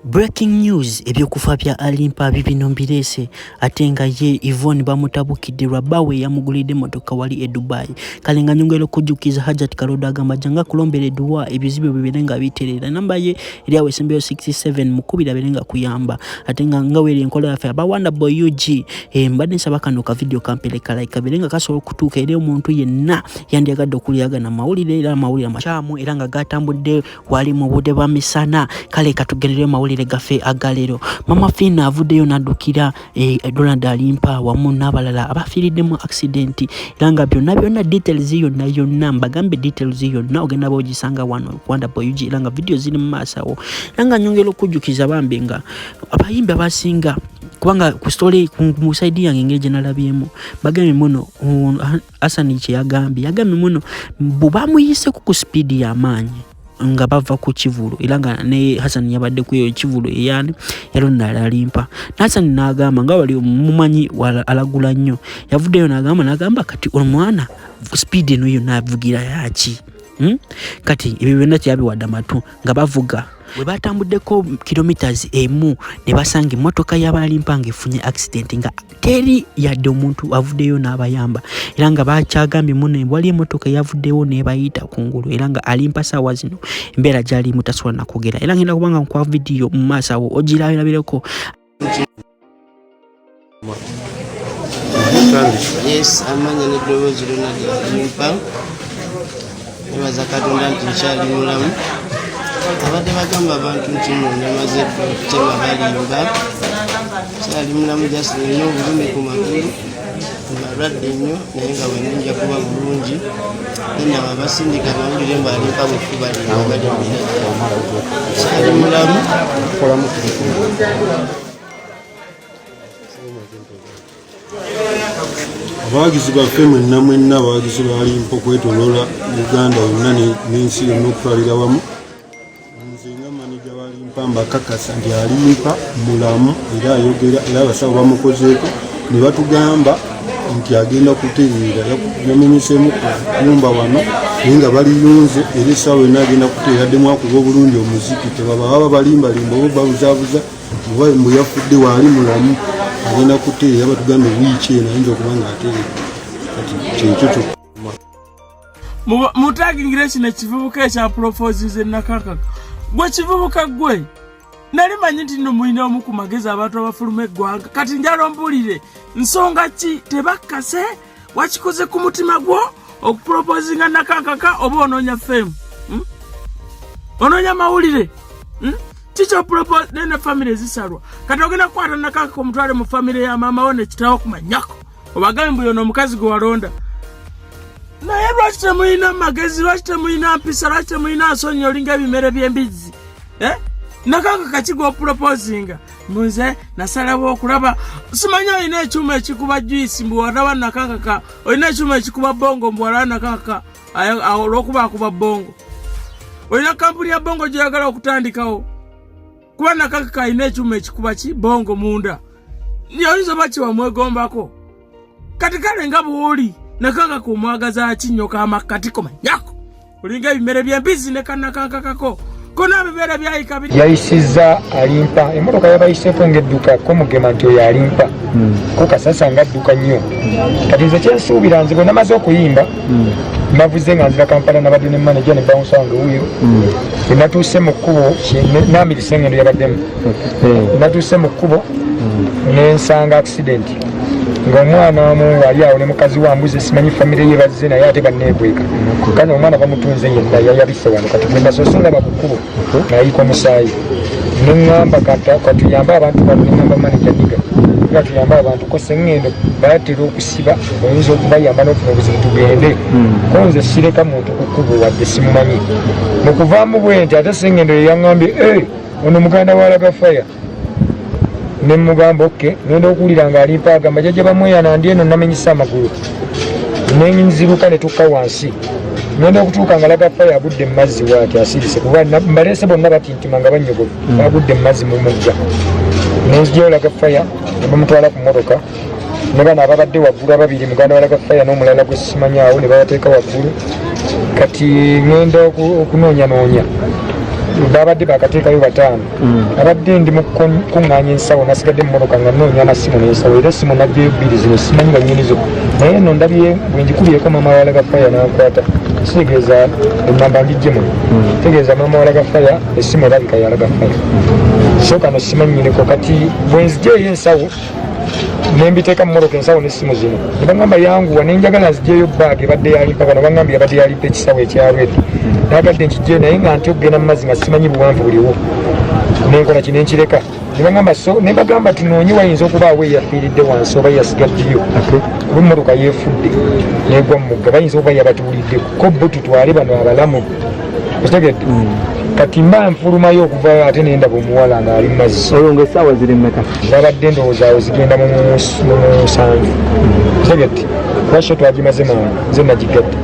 Breaking news ebyokufa bya Alimpa bibino mbirese atenga ye Yvonne bamutabukidde Rabawe yamugulide motoka wali e Dubai kalenga nyongero kujukiza Hajat Karoda agamba janga kulombere duwa ebizibu biberenga biterera namba ye iliawe sembeo 67 mukubira berenga kuyamba atenga ngaweli enkola yafe abawanda boy UG mbadde sabakanuka video kampeleka like berenga kaso okutuuka ere omuntu yenna yandiagadde okuliaga na mawulire era mawulire amachamu era nga gatambudde wali mu budde bamisana kale katugerere mawulire gafe agalero mama Fina avuddeyo nadukira Donald Alimpa wamu n'abalala abafiridde mu accident iranga byonna details yonna mbagambe details yonna ogenda bogisanga wano Wanda Boy UG iranga video ziri mu masawo iranga nyongero kujukiza bambenga abayimba basinga kubanga ku story ku side yange ngeje nalabyemo bagame muno Hassan Iche yagambe muno bubamuyise ku speed ya manyi nga bava ku Kivulu ilanga ne Hassan yabadde ku Kivulu yani yalonna Alimpa Hassan nagamba nga wali mumanyi alagula nnyo yavuddeyo nagamba kati omwana speed eno yonna avugira yaki kati ebibenda kyabiwadde amatu nga bavuga we batambuddeko kilometers emu ne basanga motoka y'Abalimpa ngefunye accident nga teri yadde omuntu avuddeyo n'abayamba era nga bakyagambye muno wali emotoka yavuddewo ne bayita kungulu era nga Alimpa sawa zino embeera gyali mutasobola nakugera era ngenda kubanga kwa video mu maasawo ogirabirabireko. Yes, amanya ne Dowozi Donald Alimpa nebaza Katonda nti nkyali mulamu abadde bagamba abantu nti namaze okutema balimba kyali mulamu just nnyo obulumi ku magulu abalwadde nnyo naye nga bwenjja kuba bulungi nina abasindika bawulire mbu Alimpa bwefuba kyali mulamu abawagizi baffe mwenna abawagizi ba Alimpa okwetoloola Uganda yonna n'ensi yonna okutwalira wamu nze nga maneja wa Alimpa mbakakasa nti Alimpa mulamu era ayogera era abasawo bamukozeeko ne batugamba nti agenda kutereera yamenyeseemu ku nyumba wano naye nga baliyunze era essaawa yonna agenda kutereera addemu akuba obulungi omuziki tebaba balimbalimba oba babuzaabuza oba mbu yafudde waali mulamu agenda kutereera batugambe wiiki eno ayinza okuba nga atereera kati kyekyo kyokka mutagingire kino ekivubuka ekya proposes nakakaka gwe kivubuka gwe nali manyi nti nno mulina omu ku magezi abantu abafuluma eggwanga kati njala ombulire nsonga ki tebakkase wakikoze ku mutima gwo okuproposinga nakakaka oba onoonya femu onoonya mawulire Chicho propose nene family zisalwa kati ogenda kukwata nakakaka omutwale mu family ya mama wo nekitawo kumanyako obagambe mbu yono omukazi gwe walonda naye lwaki temulina magezi lwaki temulina mpisa lwaki temulina nsonyi olinga ebimere by'embizzi nakakaka kigo proposinga muze nasalawo okulaba simanyi olina ekyuma ekikuba juice mbu walaba nakakaka olina ekyuma ekikuba bongo mbu walaba nakakaka olwokuba akuba bongo olina kampuni ya bongo gyeyagala okutandikawo kuba nakakaka alina ekyuma ekikuba ki bongo munda oyinza oba kiwamwegombako kati kale nga bw'oli nakakaka omwagaza akinyoka amakatiko manyako olinga ebimere by'embizzi ne kanakakakako kona bibere byayika biri yayisiza Alimpa emotoka yabayiseeko ng'edduka ko mugema nti oyo Alimpa ko kasasa nga dduka nnyo kati nze kyensuubira nze bwe namaze okuyimba navuze nga nzira Kampala nabadde ne manager ne bounce wange wuyo natuuse mu kkubo namirise engendo yabaddemu natuuse mu kkubo nensanga accident ng'omwana wamu wali awo ne mukazi wambuze simanyi famire ye bazze naye ate banneebweka kale omwana bamutunze yenna yayabise wano kati gwenda sosondaba ku kkubo nayika omusaayi neŋŋamba katuyambe abantu bano neŋŋamba manager niga katuyambe abantu ko seŋŋendo batera okusiba oyinza okubayamba n'okufuna obuzibu tugende ko nze sireka muntu ku kkubo wadde simumanyi mu kuvaamu bwe nti ate seŋŋendo ye yaŋŋambye ono muganda wa Lagafaya ne mugamba oke nenda okuwulira nga Alimpa agamba jjajja bamweyana ndi eno namenyisa amagulu nenziruka ne tukka wansi nenda okutuuka nga Lagafaya agudde mu mazzi waati asirise kuba mbalese bonna batintima nga banyogovu agudde mu mazzi mu mugga nenzijyayo Lagafaya ne bamutwala ku mmotoka ne bano ababadde waggulu ababiri muganda wa Lagafaya n'omulala gwe simanyaawo ne babateeka waggulu kati ngenda okunoonyanoonya babadde bakateekayo 5 abadde ndi mu kuŋŋaanya ensawo nasigadde mummotoka nga noonya amasimu n'ensawo era essimu najjayo 2 zino simanyi bannyinizo naye no ndabye bwe njikubyeko maama wala ga faya nankwata kitegeeza ennamba ngijjemu tegeeza maama wala ga faya essimu erabika yala ga faya so kano simanyineko kati bwe nzijeeyo ensawo nembiteeka mummotoka ensawo n'essimu zino ne baŋŋamba yanguwa nenjagala nzijeeyo baagi ebadde yalimpa kano baŋŋambye yabadde yalimpa ekisawo ekyalwedi nagadde nkijjeyo naye nga nti okugenda mu mazzi nga simanyi buwanvu buliwo nenkola ki nenkireka nebaŋŋamba so nebagamba tunoonye wayinza okubaawo eyafiiridde wansi oba yasigaddeyo kuba emmotoka yeefudde negwa mu mugga bayinza okuba yabatuuliddeko ko bo tutwale bano abalamu okitegedde kati mba nfulumayo okuvayo ate nendaba omuwala ng'ali mu mazzi olwo ng'essaawa ziri mmeka zabadde ndowooza zigenda mu 7 okitegedde lwakyo twagimaze mangu nze nagigadde